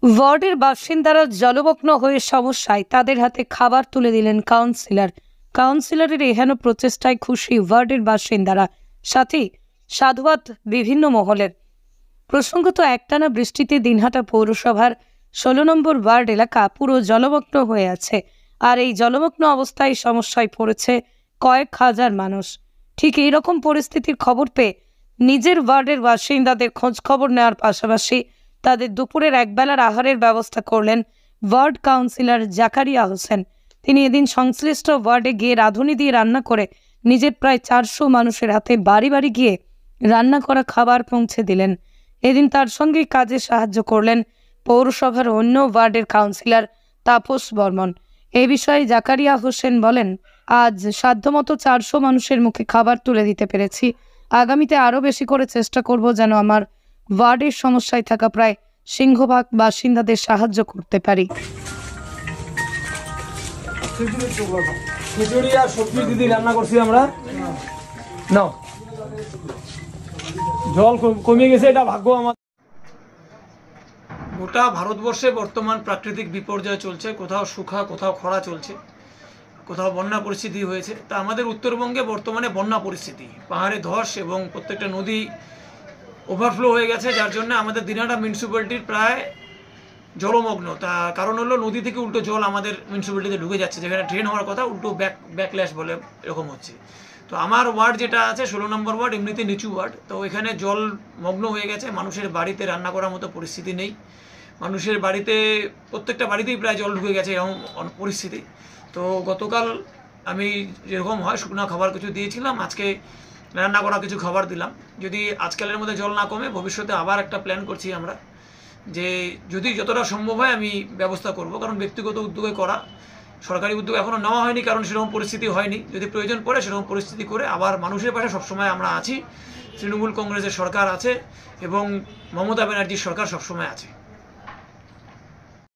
ওয়ার্ডের বাসিন্দারা জলমগ্ন হয়ে সমস্যায়, তাদের হাতে খাবার তুলে দিলেন কাউন্সিলর। কাউন্সিলরের এহেন প্রচেষ্টায় খুশি ওয়ার্ডের বাসিন্দারা, সাথে সাধুবাদ বিভিন্ন মহলের। প্রসঙ্গত, একটানা বৃষ্টিতে দিনহাটা পৌরসভার 16 নম্বর ওয়ার্ড এলাকা পুরো জলমগ্ন হয়ে আছে। আর এই জলমগ্ন অবস্থায় সমস্যায় পড়েছে কয়েক হাজার মানুষ। ঠিক এইরকম পরিস্থিতির খবর পেয়ে নিজের ওয়ার্ডের বাসিন্দাদের খোঁজ খবর নেওয়ার পাশাপাশি তাদের দুপুরের একবেলার আহারের ব্যবস্থা করলেন ওয়ার্ড কাউন্সিলর জাকারিয়া হোসেন। তিনি এদিন সংশ্লিষ্ট ওয়ার্ডে গিয়ে রাঁধুনি দিয়ে রান্না করে নিজের প্রায় 400 মানুষের হাতে বাড়ি বাড়ি গিয়ে রান্না করা খাবার পৌঁছে দিলেন। এদিন তার সঙ্গে কাজে সাহায্য করলেন পৌরসভার অন্য ওয়ার্ডের কাউন্সিলর তাপস বর্মন। এই বিষয়ে জাকারিয়া হোসেন বলেন, আজ সাধ্যমতো 400 মানুষের মুখে খাবার তুলে দিতে পেরেছি। আগামীতে আরও বেশি করে চেষ্টা করব যেন আমার ওয়ার্ডের সমস্যায় থাকা প্রায় সিংহভাগ বাসিন্দাদের সাহায্য করতে পারি। খিচুড়ি আর সবজি দিদি রান্না করছি আমরা। নাও, জল কমে গেছে, এটা ভাগ্য আমার। গোটা ভারতবর্ষে বর্তমান প্রাকৃতিক বিপর্যয় চলছে, কোথাও শুখা, কোথাও খরা চলছে, কোথাও বন্যা পরিস্থিতি হয়েছে। তা আমাদের উত্তরবঙ্গে বর্তমানে বন্যা পরিস্থিতি, পাহাড়ে ধস এবং প্রত্যেকটা নদী ওভারফ্লো হয়ে গেছে, যার জন্য আমাদের দিনহাটা মিউনিসিপ্যালিটির প্রায় জলমগ্ন। তা কারণ হলো নদী থেকে উল্টো জল আমাদের মিউনিসিপ্যালিটিতে ঢুকে যাচ্ছে, যেখানে ড্রেন হওয়ার কথা উল্টো ব্যাকল্যাশ বলে এরকম হচ্ছে। তো আমার ওয়ার্ড যেটা আছে 16 নম্বর ওয়ার্ড, এমনিতে নিচু ওয়ার্ড, তো এখানে জল মগ্ন হয়ে গেছে। মানুষের বাড়িতে রান্না করার মতো পরিস্থিতি নেই। মানুষের বাড়িতে, প্রত্যেকটা বাড়িতেই প্রায় জল ঢুকে গেছে, এরকম পরিস্থিতি। তো গতকাল আমি যেরকম হয় শুকনো খাবার কিছু দিয়েছিলাম, আজকে রান্না করা কিছু খাবার দিলাম। যদি আজকালের মধ্যে জল না কমে, ভবিষ্যতে আবার একটা প্ল্যান করছি আমরা, যে যদি যতটা সম্ভব হয় আমি ব্যবস্থা করব। কারণ ব্যক্তিগত উদ্যোগে করা, সরকারি উদ্যোগ এখনও নেওয়া হয়নি, কারণ সেরকম পরিস্থিতি হয়নি। যদি প্রয়োজন পড়ে সেরকম পরিস্থিতি করে আবার মানুষের পাশে সবসময় আমরা আছি। তৃণমূল কংগ্রেসের সরকার আছে এবং মমতা ব্যানার্জির সরকার সবসময় আছে।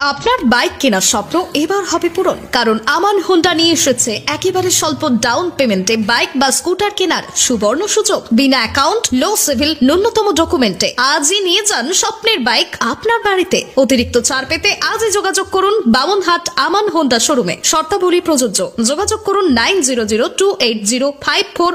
আপনার বাইক কেনার স্বপ্ন এবার হবে পূরণ, কারণ আমান হোন্ডা নিয়ে এসেছে একেবারে স্বল্প ডাউন পেমেন্টে বাইক বা স্কুটার কেনার সুবর্ণ সুযোগ। বিনা অ্যাকাউন্ট, লো সিভিল, ন্যূনতম ডকুমেন্টে আজই নিয়ে যান স্বপ্নের বাইক আপনার বাড়িতে। অতিরিক্ত ছাড় পেতে আজই যোগাযোগ করুন বামনহাট আমান হোন্ডা শোরুমে। শর্তাবলী প্রযোজ্য। যোগাযোগ করুন 9002805414।